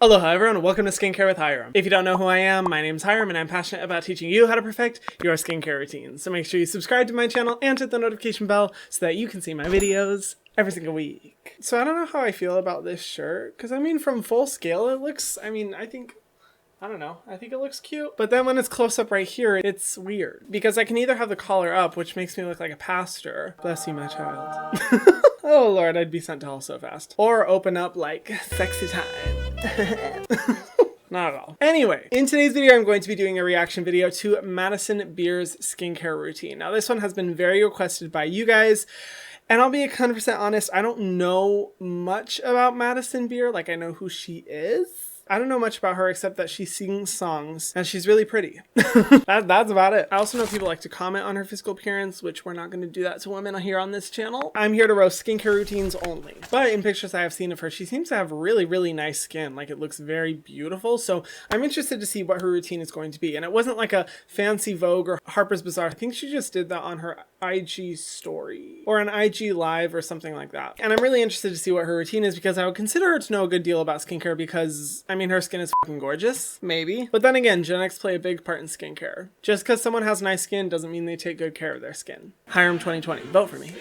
Aloha everyone, welcome to Skincare with Hyram. If you don't know who I am, my name's Hyram and I'm passionate about teaching you how to perfect your skincare routine. So make sure you subscribe to my channel and hit the notification bell so that you can see my videos every single week. So I don't know how I feel about this shirt, because I mean from full scale it looks, I think it looks cute. But then when it's close up right here, it's weird. Because I can either have the collar up, which makes me look like a pastor. Bless you, my child. Oh lord, I'd be sent to hell so fast. Or open up like sexy time. Not at all. Anyway, in today's video, I'm going to be doing a reaction video to Madison Beer's skincare routine. Now this one has been very requested by you guys. And I'll be 100% honest, I don't know much about Madison Beer. Like, I know who she is. I don't know much about her except that she sings songs and she's really pretty. That's about it. I also know people like to comment on her physical appearance, which we're not going to do that to women here on this channel. I'm here to roast skincare routines only. But in pictures I have seen of her, she seems to have really, really nice skin. Like, it looks very beautiful. So I'm interested to see what her routine is going to be. And it wasn't like a fancy Vogue or Harper's Bazaar. I think she just did that on her IG story or an IG live or something like that. And I'm really interested to see what her routine is because I would consider her to know a good deal about skincare because, I mean, her skin is fucking gorgeous, maybe. But then again, genetics play a big part in skincare. Just because someone has nice skin doesn't mean they take good care of their skin. Hyram 2020, vote for me.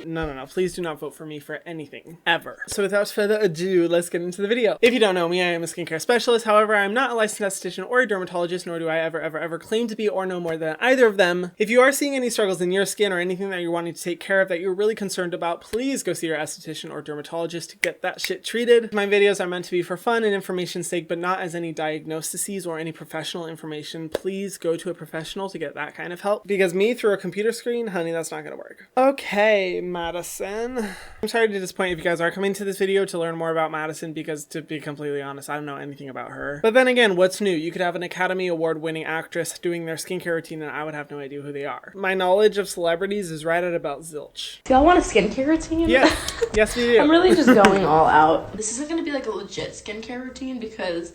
No, please do not vote for me for anything, ever. So without further ado, let's get into the video. If you don't know me, I am a skincare specialist. However, I'm not a licensed esthetician or a dermatologist, nor do I ever claim to be or know more than either of them. If you are seeing any struggles in your skin or anything that you're wanting to take care of that you're really concerned about, please go see your esthetician or dermatologist to get that shit treated. My videos are meant to be for fun and information's sake, but not as any diagnoses or any professional information. Please go to a professional to get that kind of help. Because me through a computer screen, honey, that's not gonna work. Okay, Madison. I'm sorry to disappoint if you guys are coming to this video to learn more about Madison because, to be completely honest, I don't know anything about her. But then again, what's new? You could have an Academy Award winning actress doing their skincare routine and I would have no idea who they are. My knowledge of celebrities is right at about zilch. Do y'all want a skincare routine? Yes. Yes, we do. I'm really just going all out. This isn't going to be like a legit skincare routine because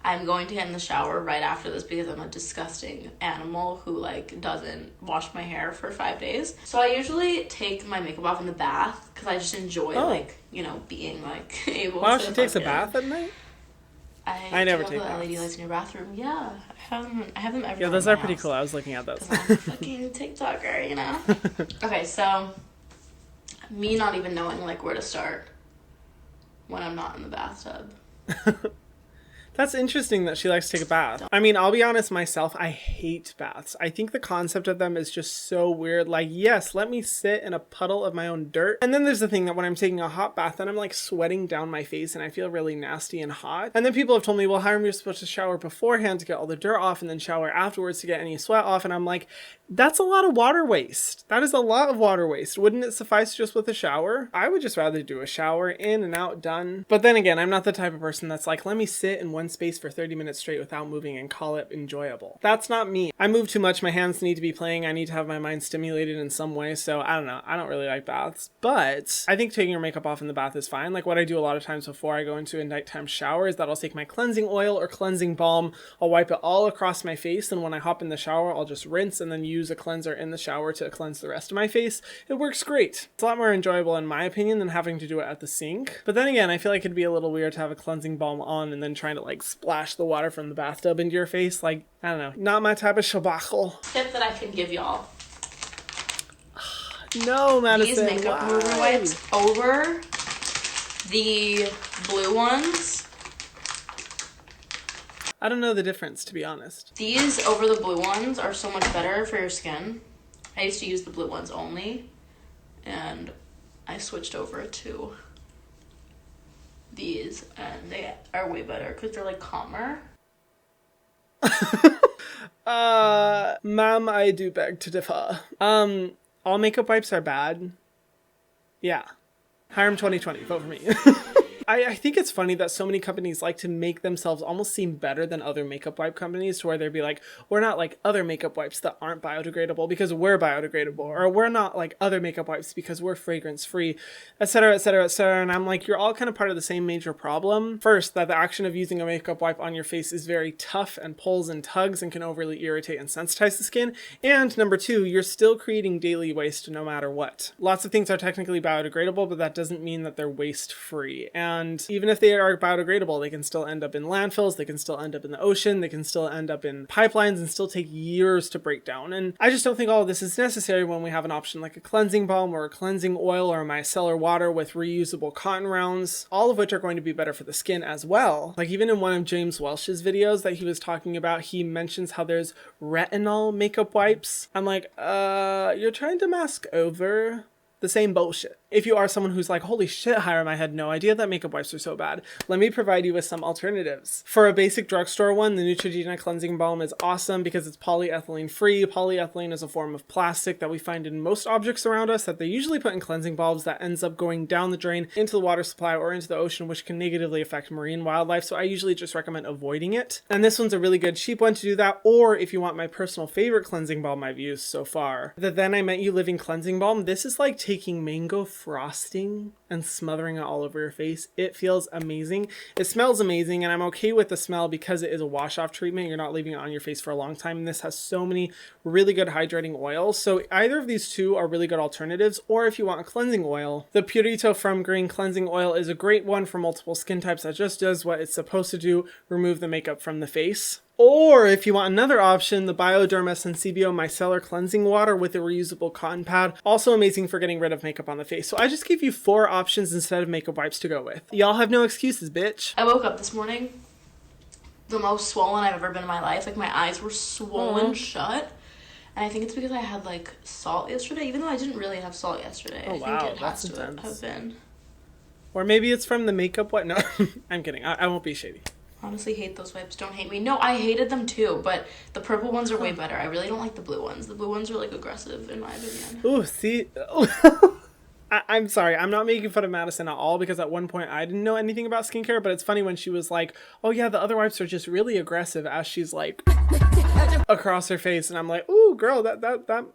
I'm going to get in the shower right after this because I'm a disgusting animal who like doesn't wash my hair for 5 days. So I usually take my makeup off in the bath because I just enjoy like, you know, being like able to. Wow, she takes a bath at night? I never take the LED lights in your bathroom. Yeah, I have them everywhere. Yeah, those are pretty cool. I was looking at those. I'm a fucking TikToker, you know? Okay, so me not even knowing like where to start when I'm not in the bathtub. That's interesting that she likes to take a bath. I mean, I'll be honest myself, I hate baths. I think the concept of them is just so weird. Like, yes, let me sit in a puddle of my own dirt. And then there's the thing that when I'm taking a hot bath, then I'm like sweating down my face and I feel really nasty and hot. And then people have told me, well, Hyram, you're supposed to shower beforehand to get all the dirt off and then shower afterwards to get any sweat off. And I'm like, that's a lot of water waste. That is a lot of water waste. Wouldn't it suffice just with a shower? I would just rather do a shower, in and out, done. But then again, I'm not the type of person that's like, let me sit in one space for 30 minutes straight without moving and call it enjoyable. That's not me. I move too much. My hands need to be playing. I need to have my mind stimulated in some way. So I don't know. I don't really like baths, but I think taking your makeup off in the bath is fine. Like what I do a lot of times before I go into a nighttime shower is that I'll take my cleansing oil or cleansing balm. I'll wipe it all across my face. And when I hop in the shower, I'll just rinse and then use a cleanser in the shower to cleanse the rest of my face. It works great. It's a lot more enjoyable in my opinion than having to do it at the sink. But then again, I feel like it'd be a little weird to have a cleansing balm on and then trying to like splash the water from the bathtub into your face. Like, I don't know. Not my type of shabacle. Tip that I can give y'all. No, Madison. These makeup remover wipes over the blue ones. I don't know the difference, to be honest. These over the blue ones are so much better for your skin. I used to use the blue ones only, and I switched over to these, and they are way better because they're like calmer. Ma'am, I do beg to differ. All makeup wipes are bad. Yeah. Hyram 2020, vote for me. I think it's funny that so many companies like to make themselves almost seem better than other makeup wipe companies, to where they'd be like, we're not like other makeup wipes that aren't biodegradable because we're biodegradable, or we're not like other makeup wipes because we're fragrance free, etc., etc., etc. And I'm like, you're all kind of part of the same major problem. First, that the action of using a makeup wipe on your face is very tough and pulls and tugs and can overly irritate and sensitize the skin. And number two, you're still creating daily waste no matter what. Lots of things are technically biodegradable, but that doesn't mean that they're waste free. And And even if they are biodegradable, they can still end up in landfills, they can still end up in the ocean, they can still end up in pipelines and still take years to break down. And I just don't think all of this is necessary when we have an option like a cleansing balm or a cleansing oil or a micellar water with reusable cotton rounds, all of which are going to be better for the skin as well. Like even in one of James Welsh's videos that he was talking about, he mentions how there's retinol makeup wipes. I'm like, you're trying to mask over the same bullshit. If you are someone who's like, holy shit, Hyram, I had no idea that makeup wipes are so bad, let me provide you with some alternatives. For a basic drugstore one, the Neutrogena cleansing balm is awesome because it's polyethylene free. Polyethylene is a form of plastic that we find in most objects around us that they usually put in cleansing balms that ends up going down the drain into the water supply or into the ocean, which can negatively affect marine wildlife. So I usually just recommend avoiding it. And this one's a really good cheap one to do that. Or if you want my personal favorite cleansing balm I've used so far, the Then I Met You Living Cleansing Balm. This is like taking mango frosting and smothering it all over your face. It feels amazing. It smells amazing, and I'm okay with the smell because it is a wash-off treatment. You're not leaving it on your face for a long time, and this has so many really good hydrating oils. So either of these two are really good alternatives, or if you want a cleansing oil, the Purito From Green Cleansing Oil is a great one for multiple skin types that just does what it's supposed to do, remove the makeup from the face. Or if you want another option, the BioDerma Sensibio Micellar Cleansing Water with a reusable cotton pad. Also amazing for getting rid of makeup on the face. So I just gave you 4 options instead of makeup wipes to go with. Y'all have no excuses, bitch. I woke up this morning the most swollen I've ever been in my life. Like my eyes were swollen shut. And I think it's because I had like salt yesterday, even though I didn't really have salt yesterday. Oh, I wow, think it that's has to intense. have been. Or maybe it's from the makeup wipe. No, I'm kidding. I won't be shady. Honestly hate those wipes. Don't hate me. No, I hated them too, but the purple ones are way better. I really don't like the blue ones. The blue ones are like aggressive in my opinion. Ooh, see? I'm sorry, I'm not making fun of Madison at all because at one point I didn't know anything about skincare, but it's funny when she was like, oh yeah, the other wipes are just really aggressive as she's like across her face, and I'm like, ooh, girl,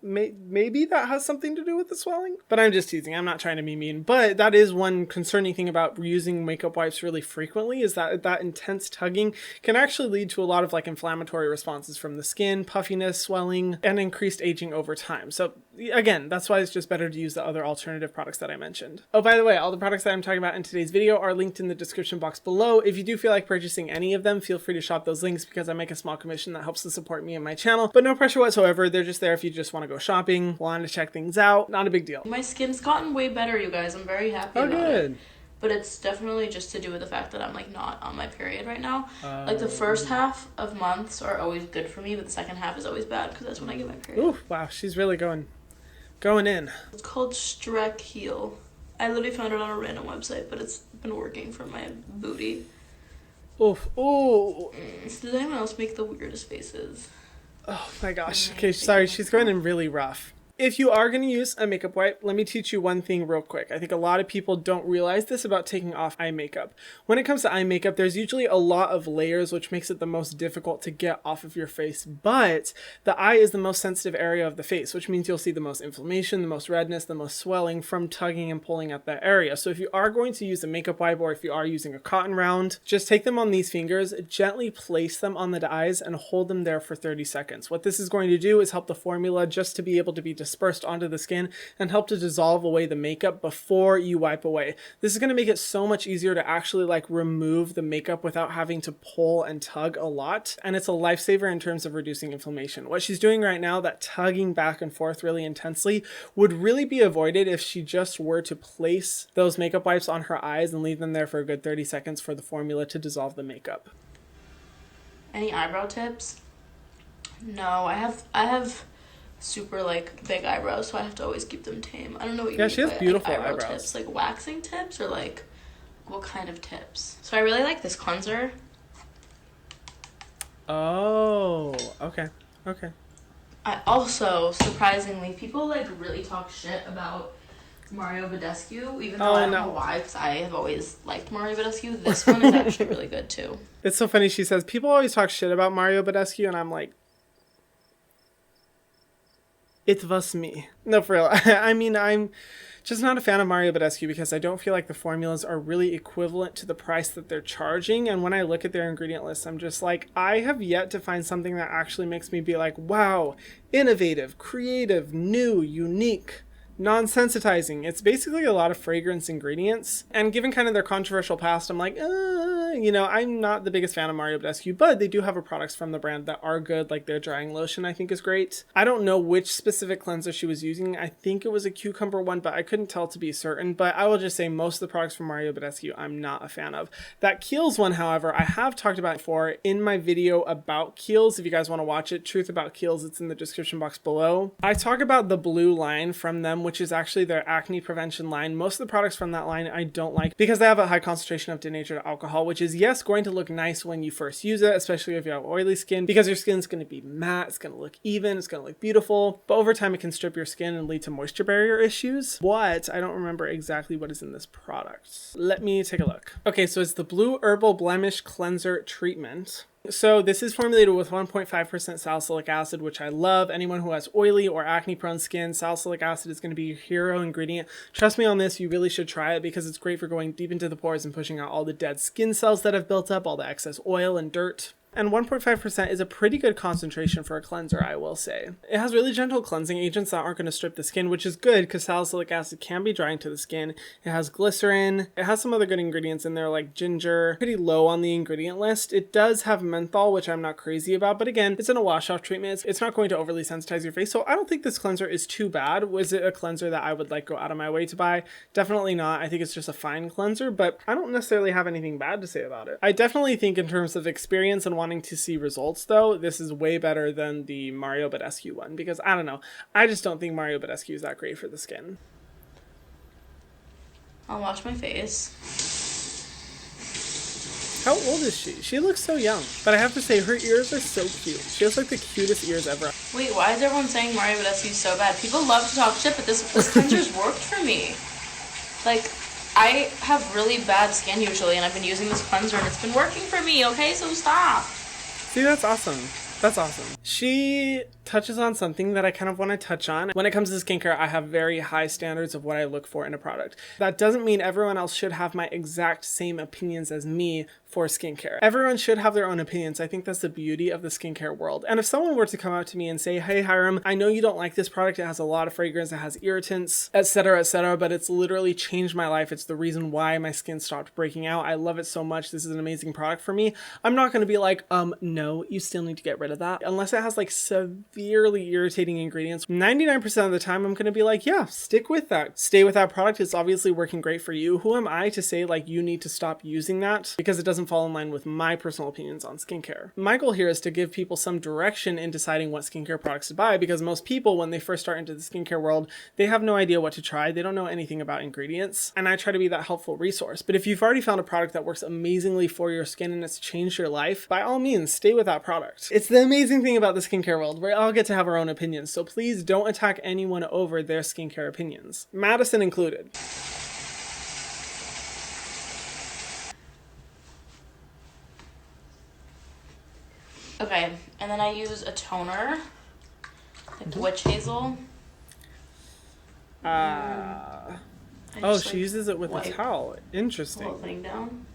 maybe that has something to do with the swelling. But I'm just teasing. I'm not trying to be mean. But that is one concerning thing about using makeup wipes really frequently is that intense tugging can actually lead to a lot of like inflammatory responses from the skin, puffiness, swelling, and increased aging over time. So again, that's why it's just better to use the other alternative products that I mentioned. Oh, by the way, all the products that I'm talking about in today's video are linked in the description box below. If you do feel like purchasing any of them, feel free to shop those links because I make a small commission that helps to support me and my channel, but no pressure whatsoever. They're just there if you just want to go shopping, want to check things out. Not a big deal. My skin's gotten way better, you guys. I'm very happy about it. But it's definitely just to do with the fact that I'm like not on my period right now. Like the first half of months are always good for me, but the second half is always bad because that's when I get my period. Ooh, wow, she's really going in. It's called Strek Heal. I literally found it on a random website, but it's been working for my booty. Oof. Ooh. Does anyone else make the weirdest faces? Oh my gosh. Okay, sorry, she's going in really rough. If you are going to use a makeup wipe, let me teach you one thing real quick. I think a lot of people don't realize this about taking off eye makeup. When it comes to eye makeup, there's usually a lot of layers, which makes it the most difficult to get off of your face. But the eye is the most sensitive area of the face, which means you'll see the most inflammation, the most redness, the most swelling from tugging and pulling at that area. So if you are going to use a makeup wipe or if you are using a cotton round, just take them on these fingers, gently place them on the eyes and hold them there for 30 seconds. What this is going to do is help the formula just to be able to be dispersed onto the skin and help to dissolve away the makeup before you wipe away. This is going to make it so much easier to actually like remove the makeup without having to pull and tug a lot, and it's a lifesaver in terms of reducing inflammation. What she's doing right now, that tugging back and forth really intensely, would really be avoided if she just were to place those makeup wipes on her eyes and leave them there for a good 30 seconds for the formula to dissolve the makeup. Any eyebrow tips? No, I have super like big eyebrows, so I have to always keep them tame. I don't know what you mean. She has beautiful eyebrow eyebrows. Tips, like waxing tips or like what kind of tips? So I really like this cleanser. Oh, okay. I also, surprisingly, people like really talk shit about Mario Badescu, even though I don't know why, because I have always liked Mario Badescu. This one is actually really good too. It's so funny, she says people always talk shit about Mario Badescu, and I'm like, it was me. No, for real. I mean, I'm just not a fan of Mario Badescu because I don't feel like the formulas are really equivalent to the price that they're charging. And when I look at their ingredient list, I'm just like, I have yet to find something that actually makes me be like, wow, innovative, creative, new, unique. Non-sensitizing. It's basically a lot of fragrance ingredients. And given kind of their controversial past, I'm like, you know, I'm not the biggest fan of Mario Badescu, but they do have products from the brand that are good, like their drying lotion I think is great. I don't know which specific cleanser she was using. I think it was a cucumber one, but I couldn't tell to be certain. But I will just say most of the products from Mario Badescu I'm not a fan of. That Kiehls one, however, I have talked about before in my video about Kiehls. If you guys want to watch it, Truth About Kiehls, it's in the description box below. I talk about the blue line from them, which is actually their acne prevention line. Most of the products from that line I don't like because they have a high concentration of denatured alcohol, which is, yes, going to look nice when you first use it, especially if you have oily skin, because your skin's going to be matte, it's going to look even, it's going to look beautiful, but over time it can strip your skin and lead to moisture barrier issues. What? I don't remember exactly what is in this product. Let me take a look. Okay, so it's the Blue Herbal Blemish Cleanser Treatment. So this is formulated with 1.5% salicylic acid, which I love. Anyone who has oily or acne prone skin, salicylic acid is going to be your hero ingredient. Trust me on this, you really should try it because it's great for going deep into the pores and pushing out all the dead skin cells that have built up, all the excess oil and dirt. And 1.5% is a pretty good concentration for a cleanser, I will say. It has really gentle cleansing agents that aren't going to strip the skin, which is good because salicylic acid can be drying to the skin. It has glycerin. It has some other good ingredients in there like ginger. Pretty low on the ingredient list. It does have menthol, which I'm not crazy about, but again, it's in a wash-off treatment. It's not going to overly sensitize your face, so I don't think this cleanser is too bad. Was it a cleanser that I would like go out of my way to buy? Definitely not. I think it's just a fine cleanser, but I don't necessarily have anything bad to say about it. I definitely think in terms of experience and wanting to see results though, this is way better than the Mario Badescu one because I don't know, I just don't think Mario Badescu is that great for the skin. I'll wash my face. How old is she? She looks so young, but I have to say her ears are so cute. She has like the cutest ears ever. Wait, why is everyone saying Mario Badescu is so bad? People love to talk shit, but this cleanser's worked for me. Like, I have really bad skin usually, and I've been using this cleanser and it's been working for me, okay? So stop. See, that's awesome. That's awesome. She touches on something that I kind of want to touch on. When it comes to skincare, I have very high standards of what I look for in a product. That doesn't mean everyone else should have my exact same opinions as me for skincare. Everyone should have their own opinions. I think that's the beauty of the skincare world. And if someone were to come up to me and say, hey, Hyram, I know you don't like this product. It has a lot of fragrance, it has irritants, etc., but it's literally changed my life. It's the reason why my skin stopped breaking out. I love it so much. This is an amazing product for me. I'm not going to be like, no, you still need to get rid of that. Unless it has like severely irritating ingredients. 99% of the time, I'm going to be like, yeah, stick with that. Stay with that product. It's obviously working great for you. Who am I to say like you need to stop using that because it doesn't fall in line with my personal opinions on skincare? My goal here is to give people some direction in deciding what skincare products to buy because most people, when they first start into the skincare world, they have no idea what to try. They don't know anything about ingredients. And I try to be that helpful resource. But if you've already found a product that works amazingly for your skin and it's changed your life, by all means, stay with that product. It's the amazing thing about the skincare world. We all get to have our own opinions. So please don't attack anyone over their skincare opinions, Madison included. Okay, and then I use a toner, like witch hazel. She uses it with a towel. Interesting. The whole thing down.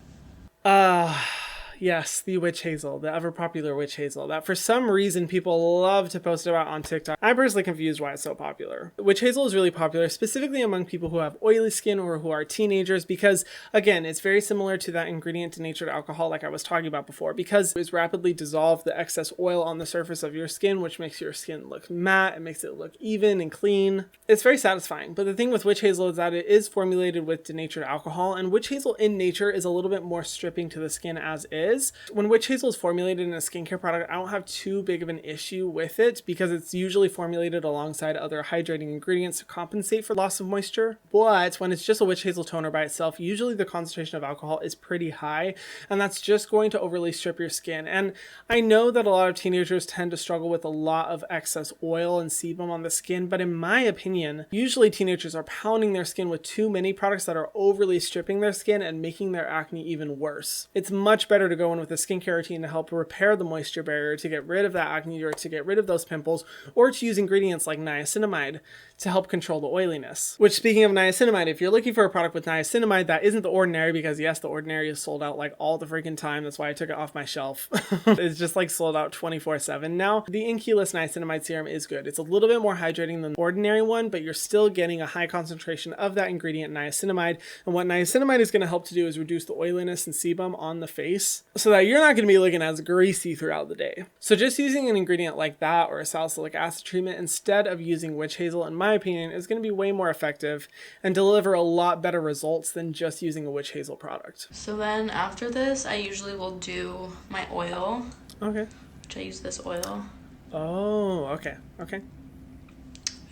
Yes, the witch hazel, the ever popular witch hazel that for some reason people love to post about on TikTok. I'm personally confused why it's so popular. Witch hazel is really popular, specifically among people who have oily skin or who are teenagers, because again, it's very similar to that ingredient denatured alcohol like I was talking about before, because it rapidly dissolves the excess oil on the surface of your skin, which makes your skin look matte. It makes it look even and clean. It's very satisfying. But the thing with witch hazel is that it is formulated with denatured alcohol, and witch hazel in nature is a little bit more stripping to the skin as is. When witch hazel is formulated in a skincare product, I don't have too big of an issue with it because it's usually formulated alongside other hydrating ingredients to compensate for loss of moisture. But when it's just a witch hazel toner by itself, usually the concentration of alcohol is pretty high, and that's just going to overly strip your skin. And I know that a lot of teenagers tend to struggle with a lot of excess oil and sebum on the skin, but in my opinion, usually teenagers are pounding their skin with too many products that are overly stripping their skin and making their acne even worse. It's much better to to go in with a skincare routine to help repair the moisture barrier, to get rid of that acne or to get rid of those pimples, or to use ingredients like niacinamide to help control the oiliness. Which, speaking of niacinamide, if you're looking for a product with niacinamide that isn't the Ordinary, because yes, the Ordinary is sold out like all the freaking time, that's why I took it off my shelf. It's just like sold out 24/7 now. The Inkey niacinamide serum is good. It's a little bit more hydrating than the Ordinary one, but you're still getting a high concentration of that ingredient niacinamide. And what niacinamide is going to help to do is reduce the oiliness and sebum on the face so that you're not going to be looking as greasy throughout the day. So just using an ingredient like that or a salicylic acid treatment instead of using witch hazel, in my opinion, is going to be way more effective and deliver a lot better results than just using a witch hazel product. So then after this, I usually will do my oil. Okay. Which I use this oil. Oh, okay. Okay.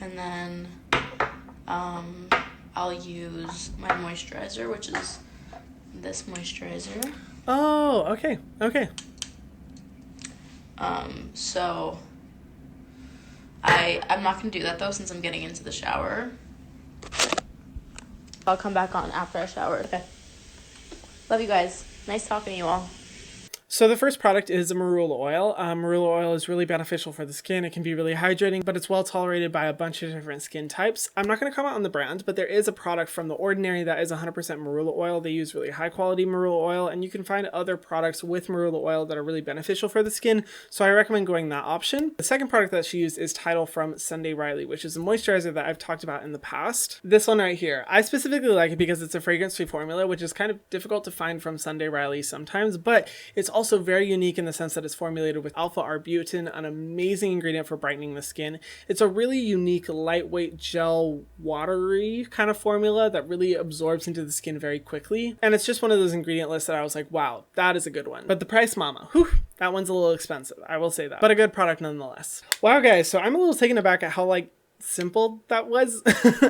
And then I'll use my moisturizer, which is this moisturizer. Oh, okay. Okay. So I'm not going to do that though since I'm getting into the shower. I'll come back on after I shower. Okay. Love you guys. Nice talking to you all. So the first product is a marula oil. Marula oil is really beneficial for the skin. It can be really hydrating, but it's well tolerated by a bunch of different skin types. I'm not going to comment on the brand, but there is a product from the Ordinary that is 100% marula oil. They use really high quality marula oil, and you can find other products with marula oil that are really beneficial for the skin. So I recommend going that option. The second product that she used is Tidal from Sunday Riley, which is a moisturizer that I've talked about in the past. This one right here. I specifically like it because it's a fragrance-free formula, which is kind of difficult to find from Sunday Riley sometimes, but it's also very unique in the sense that it's formulated with alpha-arbutin, an amazing ingredient for brightening the skin. It's a really unique, lightweight, gel, watery kind of formula that really absorbs into the skin very quickly. And it's just one of those ingredient lists that I was like, wow, that is a good one. But the price, mama, whew, that one's a little expensive. I will say that, but a good product nonetheless. Wow, guys, so I'm a little taken aback at how simple that was.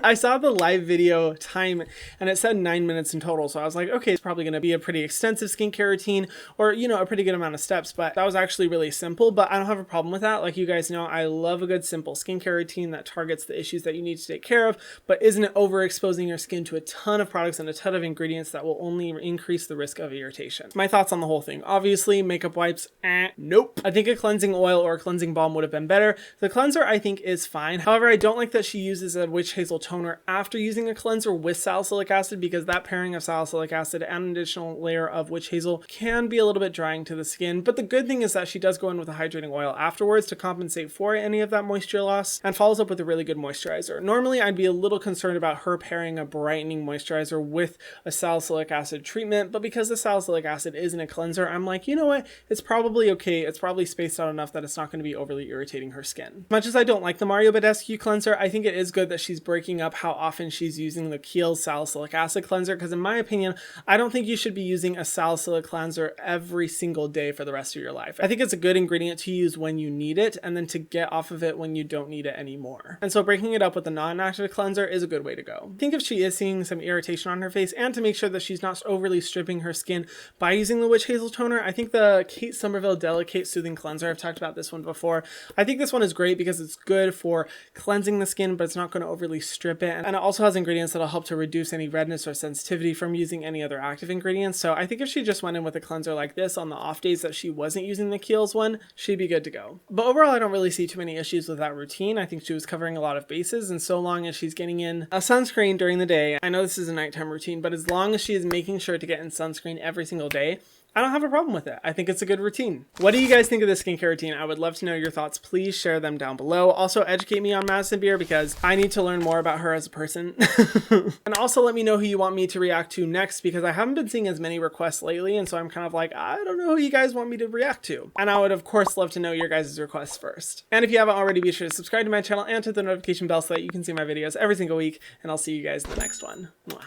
I saw the live video time and it said 9 minutes in total, so I was like, okay, it's probably going to be a pretty extensive skincare routine or, you know, a pretty good amount of steps, but that was actually really simple. But I don't have a problem with that. Like you guys know, I love a good simple skincare routine that targets the issues that you need to take care of, but isn't overexposing your skin to a ton of products and a ton of ingredients that will only increase the risk of irritation. My thoughts on the whole thing: obviously makeup wipes, nope. I think a cleansing oil or a cleansing balm would have been better. The cleanser I think is fine. However, I don't like that she uses a witch hazel toner after using a cleanser with salicylic acid, because that pairing of salicylic acid and an additional layer of witch hazel can be a little bit drying to the skin. But the good thing is that she does go in with a hydrating oil afterwards to compensate for any of that moisture loss and follows up with a really good moisturizer. Normally I'd be a little concerned about her pairing a brightening moisturizer with a salicylic acid treatment, but because the salicylic acid isn't a cleanser, I'm like, you know what, it's probably okay. It's probably spaced out enough that it's not going to be overly irritating her skin. As much as I don't like the Mario Badescu cleanser, I think it is good that she's breaking up how often she's using the Kiehls salicylic acid cleanser, because in my opinion, I don't think you should be using a salicylic cleanser every single day for the rest of your life. I think it's a good ingredient to use when you need it and then to get off of it when you don't need it anymore. And so breaking it up with a non-active cleanser is a good way to go. I think if she is seeing some irritation on her face, and to make sure that she's not overly stripping her skin by using the witch hazel toner, I think the Somerville Delikate Soothing Cleanser, I've talked about this one before, I think this one is great because it's good for cleansing the skin, but it's not going to overly strip it, and it also has ingredients that'll help to reduce any redness or sensitivity from using any other active ingredients. So I think if she just went in with a cleanser like this on the off days that she wasn't using the Kiehls one, she'd be good to go. But overall, I don't really see too many issues with that routine. I think she was covering a lot of bases, and so long as she's getting in a sunscreen during the day, I know this is a nighttime routine, but as long as she is making sure to get in sunscreen every single day, I don't have a problem with it. I think it's a good routine. What do you guys think of this skincare routine? I would love to know your thoughts. Please share them down below. Also, educate me on Madison Beer because I need to learn more about her as a person. And also let me know who you want me to react to next, because I haven't been seeing as many requests lately, and so I'm kind of like, I don't know who you guys want me to react to. And I would of course love to know your guys' requests first. And if you haven't already, be sure to subscribe to my channel and hit the notification bell so that you can see my videos every single week, and I'll see you guys in the next one. Mwah.